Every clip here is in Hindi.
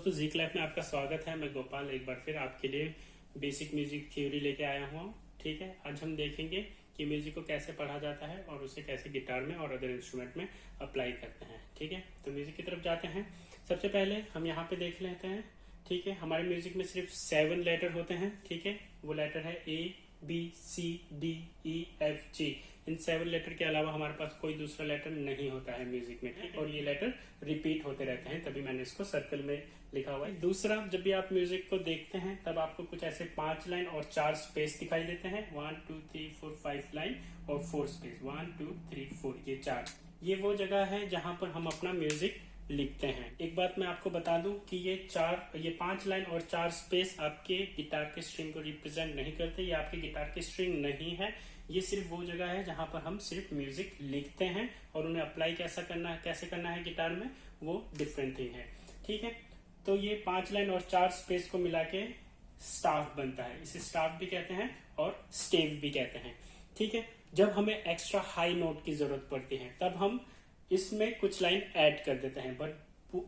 दोस्तों ज़ीक लाइफ में आपका स्वागत है। मैं गोपाल एक बार फिर आपके लिए बेसिक म्यूजिक थ्योरी लेके आया हूँ। ठीक है, आज हम देखेंगे कि म्यूजिक को कैसे पढ़ा जाता है और उसे कैसे गिटार में और अदर इंस्ट्रूमेंट में अप्लाई करते हैं। ठीक है, तो म्यूजिक की तरफ जाते हैं। सबसे पहले हम यहाँ पे देख लेते हैं। ठीक है, हमारे म्यूजिक में सिर्फ 7 लेटर होते हैं। ठीक है, वो लेटर है ABCDEFG। इन 7 लेटर के अलावा हमारे पास कोई दूसरा लेटर नहीं होता है म्यूजिक में। ठीक, और ये लेटर रिपीट होते रहते हैं, तभी मैंने इसको सर्कल में लिखा हुआ है। दूसरा, जब भी आप म्यूजिक को देखते हैं तब आपको कुछ ऐसे 5 लाइन और 4 स्पेस दिखाई देते हैं। 1 2 3 4 5 लाइन और 4 स्पेस। 1 2 3 4 ये 4। ये वो जगह है जहां पर हम अपना म्यूजिक लिखते हैं। एक बात मैं आपको बता दूं कि ये 5 लाइन और 4 स्पेस आपके गिटार के स्ट्रिंग को रिप्रेजेंट नहीं करते। ये आपके गिटार की स्ट्रिंग नहीं है। ये सिर्फ वो जगह है जहां पर हम सिर्फ म्यूजिक लिखते हैं और उन्हें अप्लाई कैसे करना है गिटार में, वो डिफरेंट थिंग है। ठीक है, तो ये 5 लाइन और 4 स्पेस को मिला के स्टाफ बनता है। इसे स्टाफ भी कहते हैं और स्टेव भी कहते हैं। ठीक है, जब हमें एक्स्ट्रा हाई नोट की जरूरत पड़ती है तब हम इसमें कुछ लाइन ऐड कर देते हैं, बट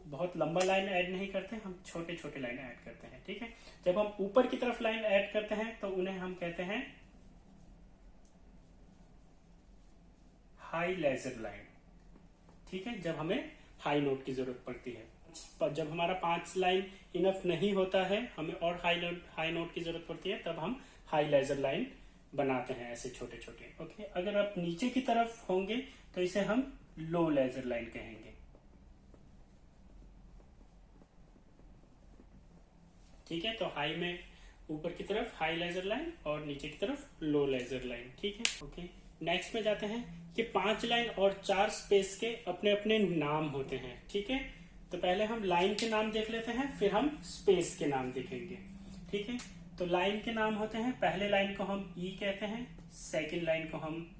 बहुत लंबा लाइन ऐड नहीं करते, हम छोटे छोटे लाइन ऐड करते हैं। ठीक है, जब हम ऊपर की तरफ लाइन ऐड करते हैं तो उन्हें हम कहते हैं हाई लेजर लाइन। ठीक है, जब हमें हाई नोट की जरूरत पड़ती है। जब हमारा 5 लाइन इनफ नहीं होता है, हमें और हाई नोट की जरूरत पड़ती है, तब हम हाई लेजर लाइन बनाते हैं ऐसे छोटे छोटे। ओके, अगर आप नीचे की तरफ होंगे तो इसे हम लो लेजर लाइन कहेंगे। ठीक है, तो हाई में ऊपर की तरफ हाई लेजर लाइन और नीचे की तरफ लो लेजर लाइन। ठीक है, ओके, नेक्स्ट में जाते हैं कि 5 लाइन और 4 स्पेस के अपने अपने नाम होते हैं। ठीक है, तो पहले हम लाइन के नाम देख लेते हैं, फिर हम स्पेस के नाम देखेंगे। ठीक है, तो लाइन के नाम होते हैं, पहले लाइन को हम ई कहते हैं, सेकेंड लाइन को हम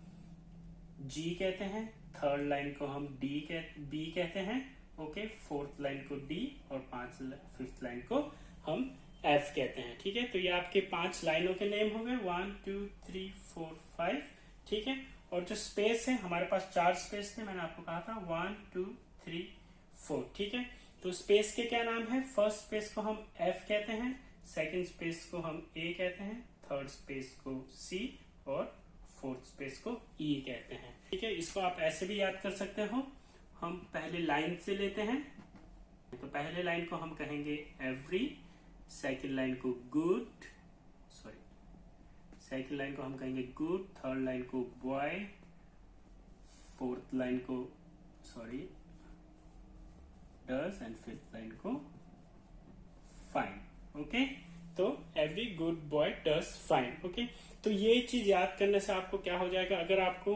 जी कहते हैं, थर्ड लाइन को हम बी कहते हैं। ओके, फोर्थ लाइन को डी और फिफ्थ लाइन को हम एफ कहते हैं। ठीक है, तो ये आपके 5 लाइनों के नेम हो गए, 1 2 3 4 5। ठीक है, और जो स्पेस है हमारे पास 4 स्पेस थे, मैंने आपको कहा था 1 2 3 4। ठीक है, तो स्पेस के क्या नाम है? फर्स्ट स्पेस को हम एफ कहते हैं, सेकंड स्पेस को हम ए कहते हैं, थर्ड स्पेस को सी और फोर्थ स्पेस को ई कहते हैं। ठीक है, इसको आप ऐसे भी याद कर सकते हो। हम पहले लाइन से लेते हैं, तो पहले लाइन को हम कहेंगे एवरी, सेकंड लाइन को गुड, सेकंड लाइन को हम कहेंगे गुड, थर्ड लाइन को बॉय, फोर्थ लाइन को डज एंड फिफ्थ लाइन को फाइन। ओके, तो every good boy does fine. Okay, तो ये चीज याद करने से आपको क्या हो जाएगा, अगर आपको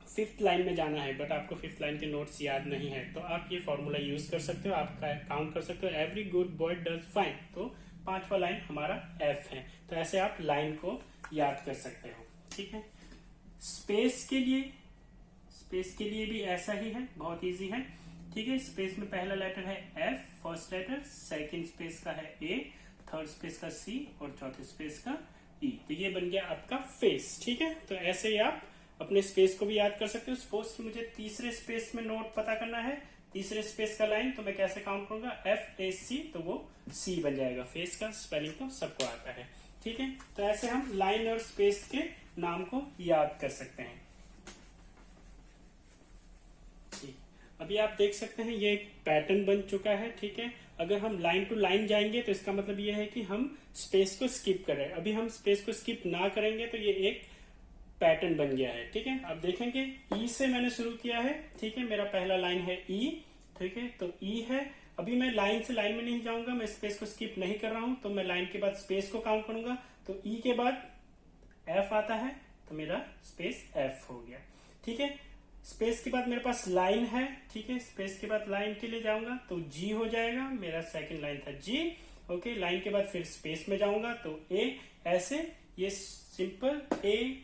5th लाइन में जाना है बट आपको 5th लाइन के नोट्स याद नहीं है तो आप ये फॉर्मूला यूज कर सकते हो, आप काउंट कर सकते हो every good boy does fine. तो 5वां लाइन हमारा एफ है, तो ऐसे आप लाइन को याद कर सकते हो। ठीक है, स्पेस के लिए भी ऐसा ही है, बहुत इजी है। ठीक है, स्पेस में पहला लेटर है F, first letter, second space का है ए, थर्ड स्पेस का सी और चौथे स्पेस का ई। तो ये बन गया आपका फेस। ठीक है, तो ऐसे ही आप अपने स्पेस को भी याद कर सकते हो। सपोज कि मुझे तीसरे स्पेस में नोट पता करना है, तीसरे स्पेस का लाइन, तो मैं कैसे काउंट करूंगा? एफ ए सी, तो वो सी बन जाएगा। फेस का स्पेलिंग तो सबको आता है। ठीक है, तो ऐसे हम लाइन और स्पेस के नाम को याद कर सकते हैं। अभी आप देख सकते हैं ये एक पैटर्न बन चुका है। ठीक है, अगर हम लाइन टू लाइन जाएंगे तो इसका मतलब ये है कि हम स्पेस को स्किप कर रहे हैं। अभी हम स्पेस को स्किप ना करेंगे तो ये एक पैटर्न बन गया है। ठीक है, अब देखेंगे ई से मैंने शुरू किया है। ठीक है, मेरा पहला लाइन है ई। ठीक है, तो ई है। अभी मैं लाइन से लाइन में नहीं जाऊंगा, मैं स्पेस को स्किप नहीं कर रहा हूं, तो मैं लाइन के बाद स्पेस को काउंट करूंगा। तो ई के बाद एफ आता है, तो मेरा स्पेस एफ हो गया। ठीक है, स्पेस के बाद मेरे पास लाइन है। ठीक है, स्पेस के बाद लाइन के लिए जाऊंगा तो जी हो जाएगा, मेरा सेकंड लाइन था जी। ओके, लाइन के बाद फिर स्पेस में जाऊंगा तो ए। ऐसे ये simple A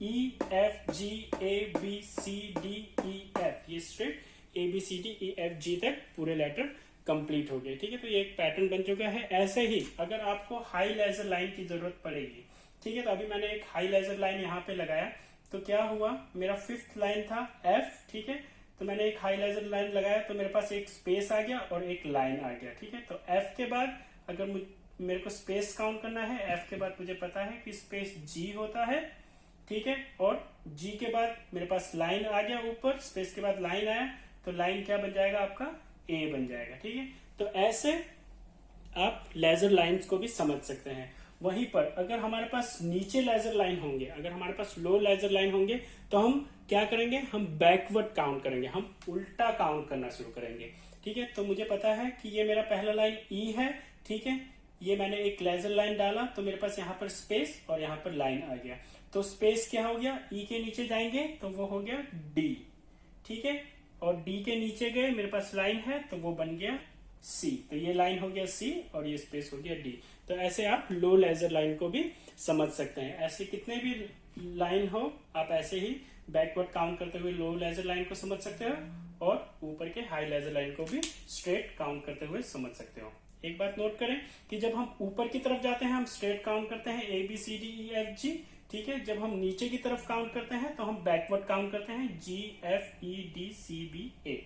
E F G A B C D E F, ये straight A B C D E F G तक पूरे लेटर कंप्लीट हो गए। ठीक है, तो ये एक पैटर्न बन चुका है। ऐसे ही अगर आपको हाई लेजर लाइन की जरूरत पड़ेगी, ठीक है, तो अभी मैंने एक हाई लेजर लाइन यहाँ पे लगाया, तो क्या हुआ, मेरा 5th लाइन था एफ। ठीक है, तो मैंने एक हाईलाइटर लाइन लगाया तो मेरे पास एक स्पेस आ गया और एक लाइन आ गया, ठीक है। तो एफ के बाद अगर मेरे को स्पेस काउंट करना है, एफ के बाद मुझे पता है कि स्पेस जी होता है, ठीक है। और जी के बाद मेरे पास लाइन आ गया ऊपर, स्पेस के बाद लाइन आया, तो लाइन क्या बन जाएगा आपका, ए बन जाएगा, ठीक है। तो ऐसे आप लेजर लाइंस को भी समझ सकते हैं। वहीं पर अगर हमारे पास नीचे लेजर लाइन होंगे, अगर हमारे पास लो लेजर लाइन होंगे, तो हम क्या करेंगे, हम बैकवर्ड काउंट करेंगे, हम उल्टा काउंट करना शुरू करेंगे, ठीक है। तो मुझे पता है कि ये मेरा पहला लाइन ई है, ठीक है। ये मैंने एक लेजर लाइन डाला तो मेरे पास यहाँ पर स्पेस और यहाँ पर लाइन आ गया। तो स्पेस क्या हो गया, ई के नीचे जाएंगे तो वो हो गया डी, ठीक है। और डी के नीचे गए, मेरे पास लाइन है तो वो बन गया सी। तो ये लाइन हो गया सी और ये स्पेस हो गया डी। तो ऐसे आप लो लेजर लाइन को भी समझ सकते हैं। ऐसे कितने भी लाइन हो, आप ऐसे ही बैकवर्ड काउंट करते हुए लो लेजर लाइन को समझ सकते हो और ऊपर के हाई लेजर लाइन को भी स्ट्रेट काउंट करते हुए समझ सकते हो। एक बात नोट करें कि जब हम ऊपर की तरफ जाते हैं हम स्ट्रेट काउंट करते हैं A B C D E F G, ठीक है। जब हम नीचे की तरफ काउंट करते हैं तो हम बैकवर्ड काउंट करते हैं G F E D C B A.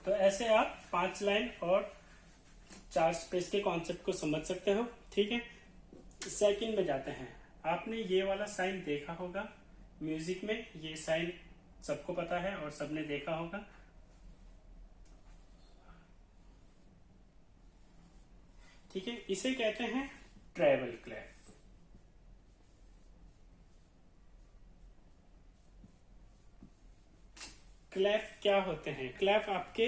तो ऐसे आप 5 लाइन और 4 स्पेस के कॉन्सेप्ट को समझ सकते हो, ठीक है। सेकंड में जाते हैं। आपने ये वाला साइन देखा होगा म्यूजिक में, ये साइन सबको पता है और सबने देखा होगा। ठीक है, इसे कहते हैं ट्रेबल क्लेफ। क्लेफ क्या होते हैं, क्लेफ आपके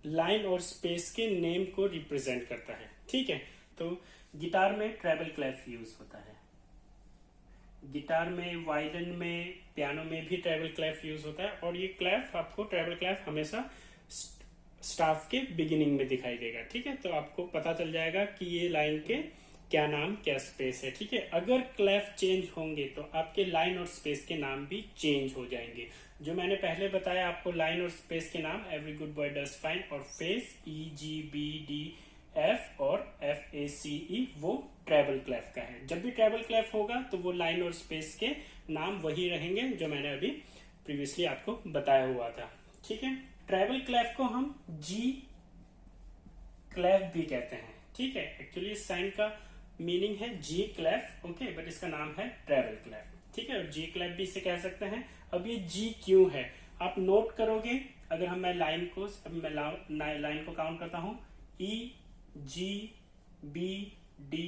लाइन और स्पेस के नेम को रिप्रेजेंट करता है, ठीक है। तो गिटार में ट्रेबल क्लेफ यूज होता है, गिटार में, वायलिन में, पियानो में भी ट्रेबल क्लेफ यूज होता है। और ये क्लेफ आपको, ट्रेबल क्लेफ हमेशा स्टाफ के बिगिनिंग में दिखाई देगा, ठीक है। तो आपको पता चल जाएगा कि ये लाइन के क्या नाम क्या स्पेस है, ठीक है। अगर क्लेफ चेंज होंगे तो आपके लाइन और स्पेस के नाम भी चेंज हो जाएंगे। जो मैंने पहले बताया आपको लाइन और स्पेस के नाम, every good boy does fine, और फेस ई जी बी डी एफ और एफ ए सी ई, वो ट्रेबल क्लेफ का है। जब भी ट्रेबल क्लेफ होगा तो वो लाइन और स्पेस के नाम वही रहेंगे जो मैंने अभी प्रीवियसली आपको बताया हुआ था, ठीक है। ट्रेबल क्लेफ को हम जी क्लेफ भी कहते हैं, ठीक है। एक्चुअली इस साइन का मीनिंग है जी क्लेफ, ओके, बट इसका नाम है ट्रेबल क्लेफ, ठीक है। और जी क्लेफ भी इसे कह सकते हैं। अब ये जी क्यों है आप नोट करोगे, अगर हम मैं लाइन को काउंट करता हूं, ई जी बी डी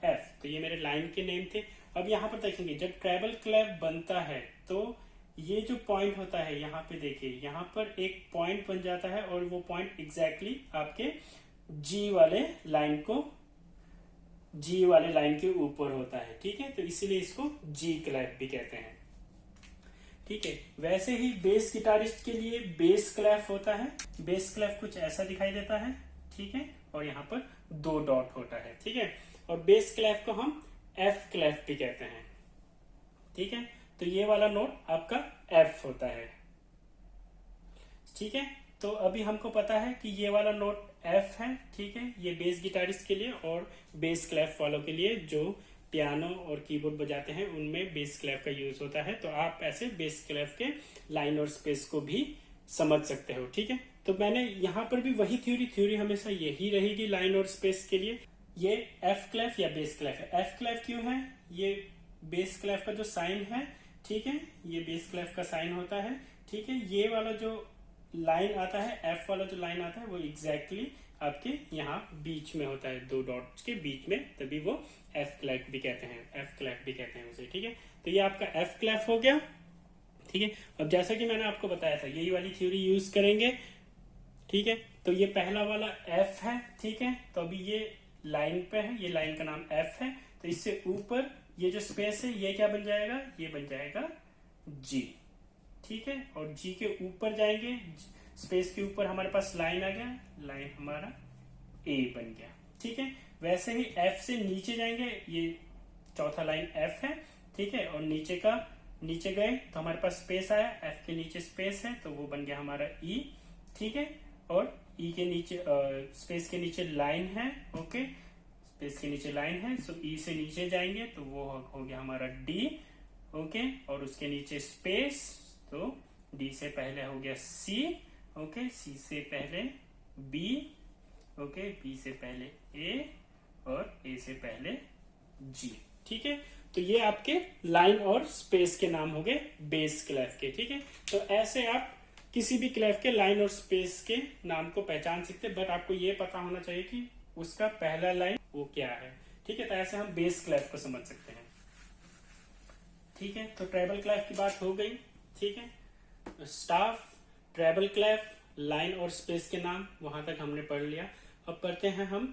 एफ, तो ये मेरे लाइन के नेम थे। अब यहाँ पर देखेंगे जब ट्रेबल क्लेफ बनता है तो ये जो पॉइंट होता है, यहाँ पे देखिए, यहाँ पर एक पॉइंट बन जाता है और वो पॉइंट एग्जैक्टली आपके जी वाले लाइन के ऊपर होता है, ठीक है। तो इसीलिए इसको जी क्लेफ भी कहते हैं, ठीक है। वैसे ही बेस गिटारिस्ट के लिए बेस क्लेफ होता है। बेस क्लेफ कुछ ऐसा दिखाई देता है, ठीक है, और यहाँ पर 2 डॉट होता है, ठीक है। और बेस क्लेफ को हम एफ क्लेफ भी कहते हैं, ठीक है। तो ये वाला नोट आपका एफ होता है, ठीक है। तो अभी हमको पता है कि ये वाला नोट एफ है, ठीक है। ये बेस गिटारिस्ट के लिए और बेस क्लेफ वालों के लिए जो पियानो और कीबोर्ड बजाते हैं उनमें बेस क्लेफ का यूज होता है। तो आप ऐसे बेस क्लेफ के लाइन और स्पेस को भी समझ सकते हो, ठीक है। तो मैंने यहाँ पर भी वही थ्योरी हमेशा यही रहेगी लाइन और स्पेस के लिए। ये एफ क्लेफ या बेस क्लेफ है। एफ क्लेफ क्यों है, ये बेस क्लेफ का जो साइन है, ठीक है, ये बेस क्लेफ का साइन होता है, ठीक है। ये वाला जो लाइन आता है, एफ वाला जो लाइन आता है, वो एग्जैक्टली आपके यहाँ बीच में होता है, 2 डॉट्स के बीच में, तभी वो एफ क्लेफ भी कहते हैं उसे, ठीक है। तो ये आपका एफ क्लेफ हो गया, ठीक है। अब जैसा कि मैंने आपको बताया था यही वाली थ्योरी यूज करेंगे, ठीक है। तो ये पहला वाला एफ है, ठीक है। तो अभी ये लाइन पे है, ये लाइन का नाम एफ है, तो इससे ऊपर ये जो स्पेस है ये क्या बन जाएगा, ये बन जाएगा जी, ठीक है। और जी के ऊपर जाएंगे, स्पेस के ऊपर हमारे पास लाइन आ गया, लाइन हमारा ए बन गया, ठीक है। वैसे ही एफ से नीचे जाएंगे, ये चौथा लाइन एफ है, ठीक है। और नीचे गए तो हमारे पास स्पेस आया, एफ के नीचे स्पेस है तो वो बन गया हमारा ई, ठीक है। और ई के नीचे स्पेस के नीचे लाइन है, ओके, स्पेस के नीचे लाइन है, सो ई से नीचे जाएंगे तो वो हो गया हमारा डी, ओके। और उसके नीचे स्पेस, तो डी बी से पहले हो गया सी, ओके, सी से पहले बी, ओके, बी से पहले ए और ए से पहले जी। ठीक है, तो ये आपके लाइन और स्पेस के नाम हो गए बेस क्लेफ के। ठीक है, तो ऐसे आप किसी भी क्लेफ के लाइन और स्पेस के नाम को पहचान सकते हैं, बट आपको ये पता होना चाहिए कि उसका पहला लाइन वो क्या है। ठीक है, तो ऐसे हम बेस क्लेफ को समझ सकते हैं। ठीक है, तो ट्रेबल क्लेफ की बात हो गई। ठीक है, स्टाफ, ट्रेबल क्लेफ, लाइन और स्पेस के नाम वहां तक हमने पढ़ लिया। अब पढ़ते हैं हम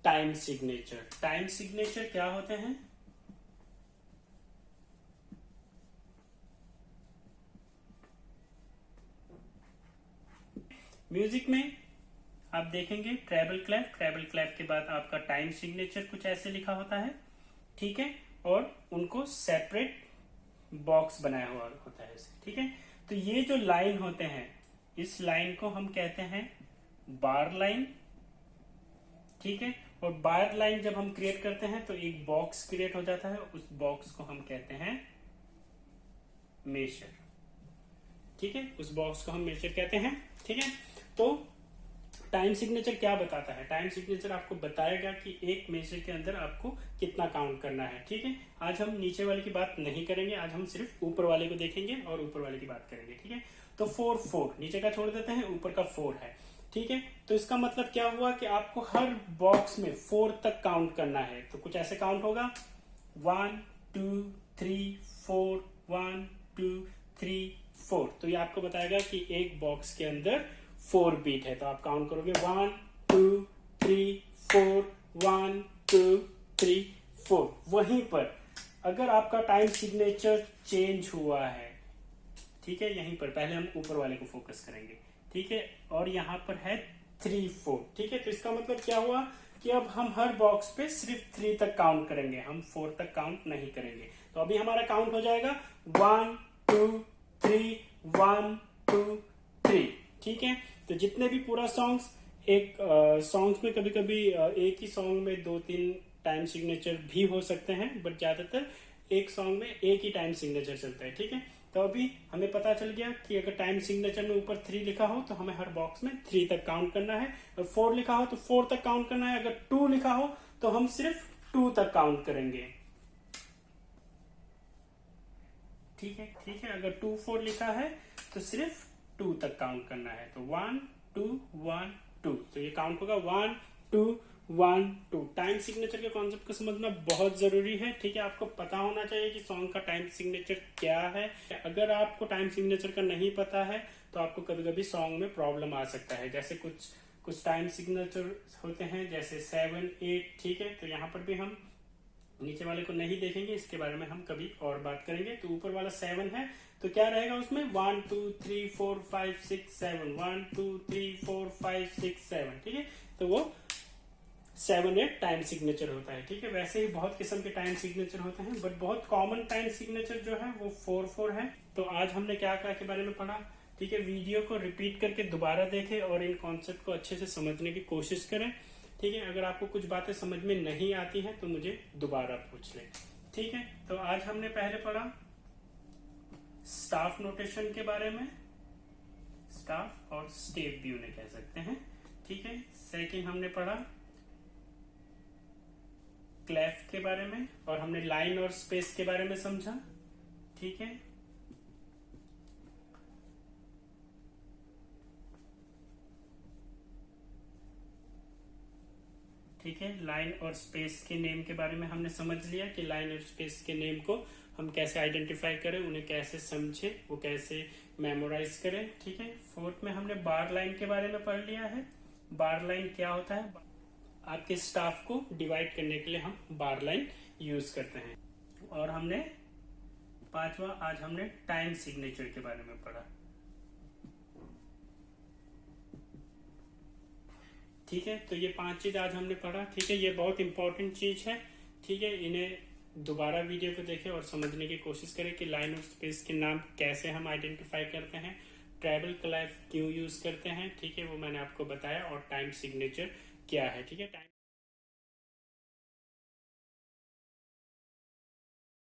टाइम सिग्नेचर। टाइम सिग्नेचर क्या होते हैं? म्यूजिक में आप देखेंगे ट्रेबल क्लेफ, ट्रेबल क्लेफ के बाद आपका टाइम सिग्नेचर कुछ ऐसे लिखा होता है। ठीक है, और उनको सेपरेट बॉक्स बनाया हुआ होता है इसे। ठीक है, तो ये जो लाइन होते हैं, इस लाइन को हम कहते हैं बार लाइन। ठीक है, और बार लाइन जब हम क्रिएट करते हैं तो एक बॉक्स क्रिएट हो जाता है, उस बॉक्स को हम कहते हैं मेजर। ठीक है, उस बॉक्स को हम मेजर कहते हैं। ठीक है, तो टाइम सिग्नेचर क्या बताता है? टाइम सिग्नेचर आपको बताएगा कि एक मेजर के अंदर आपको कितना काउंट करना है। ठीक है, आज हम नीचे वाले की बात नहीं करेंगे, आज हम सिर्फ ऊपर वाले को देखेंगे और ऊपर वाले की बात करेंगे। ठीक है, तो 4 नीचे का छोड़ देते हैं, ऊपर का 4 है। ठीक है, तो इसका मतलब क्या हुआ कि आपको हर बॉक्स में 4 तक काउंट करना है। तो कुछ ऐसे काउंट होगा 1 2 3 4, 1 2 3 4। तो ये आपको बताएगा कि एक बॉक्स के अंदर 4 बीट है। तो आप काउंट करोगे 1 2 3 4, 1 2 3 4। वहीं पर अगर आपका टाइम सिग्नेचर चेंज हुआ है, ठीक है, यहीं पर पहले हम ऊपर वाले को फोकस करेंगे। ठीक है, और यहाँ पर है 3 4। ठीक है, तो इसका मतलब क्या हुआ कि अब हम हर बॉक्स पे सिर्फ 3 तक काउंट करेंगे, हम 4 तक काउंट नहीं करेंगे। तो अभी हमारा काउंट हो जाएगा 1 2 3 1 2 3। ठीक है, तो जितने भी पूरा सॉन्ग्स, एक सॉन्ग्स में कभी कभी एक ही सॉन्ग में 2-3 टाइम सिग्नेचर भी हो सकते हैं, बट ज्यादातर एक सॉन्ग में एक ही टाइम सिग्नेचर चलता है। ठीक है, तो अभी हमें पता चल गया कि अगर टाइम सिग्नेचर में ऊपर 3 लिखा हो तो हमें हर बॉक्स में 3 तक काउंट करना है, और 4 लिखा हो तो 4 तक काउंट करना है, अगर 2 लिखा हो तो हम सिर्फ 2 तक काउंट करेंगे। ठीक है, अगर 2 4 लिखा है तो सिर्फ 2 तक काउंट करना है। तो 1 2 1 2, तो ये काउंट होगा 1 2 1 2। टाइम सिग्नेचर के कॉन्सेप्ट को समझना बहुत जरूरी है। ठीक है, आपको पता होना चाहिए कि सॉन्ग का टाइम सिग्नेचर क्या है। अगर आपको टाइम सिग्नेचर का नहीं पता है तो आपको कभी कभी सॉन्ग में प्रॉब्लम आ सकता है। जैसे कुछ टाइम सिग्नेचर होते हैं जैसे 7 8। ठीक है, तो यहाँ पर भी हम नीचे वाले को नहीं देखेंगे, इसके बारे में हम कभी और बात करेंगे। तो ऊपर वाला 7 है, तो क्या रहेगा उसमें 1 2 3 4 5 6 7, 1 2 3 4 5 6 7। ठीक है, तो वो 7 8 टाइम सिग्नेचर होता है। ठीक है, वैसे ही बहुत किस्म के टाइम सिग्नेचर होते हैं, बट बहुत कॉमन टाइम सिग्नेचर जो है वो 4 4 है। तो आज हमने क्या क्या के बारे में पढ़ा। ठीक है, वीडियो को रिपीट करके दोबारा देखें और इन कॉन्सेप्ट को अच्छे से समझने की कोशिश करें। ठीक है, अगर आपको कुछ बातें समझ में नहीं आती हैं तो मुझे दोबारा पूछ लें। ठीक है, तो आज हमने पहले पढ़ा स्टाफ नोटेशन के बारे में, स्टाफ और स्टेप भी उन्हें कह सकते हैं। ठीक है, सेकंड हमने पढ़ा क्लेफ के बारे में और हमने लाइन और स्पेस के बारे में समझा। ठीक है, ठीक है, लाइन और स्पेस के नेम के बारे में हमने समझ लिया कि लाइन और स्पेस के नेम को हम कैसे आइडेंटिफाई करें, उन्हें कैसे समझे, वो कैसे मेमोराइज करें। ठीक है, फोर्थ में हमने बार लाइन के बारे में पढ़ लिया है। बार लाइन क्या होता है? आपके स्टाफ को डिवाइड करने के लिए हम बार लाइन यूज करते हैं। और हमने पांचवा आज हमने टाइम सिग्नेचर के बारे में पढ़ा। ठीक है, तो ये 5 चीज आज हमने पढ़ा। ठीक है, ये बहुत इंपॉर्टेंट चीज है। ठीक है, इन्हें दोबारा वीडियो को देखें और समझने की कोशिश करें कि लाइन और स्पेस के नाम कैसे हम आइडेंटिफाई करते हैं, ट्रेबल क्लेफ क्यों यूज करते हैं। ठीक है, वो मैंने आपको बताया, और टाइम सिग्नेचर क्या है। ठीक है, टाइम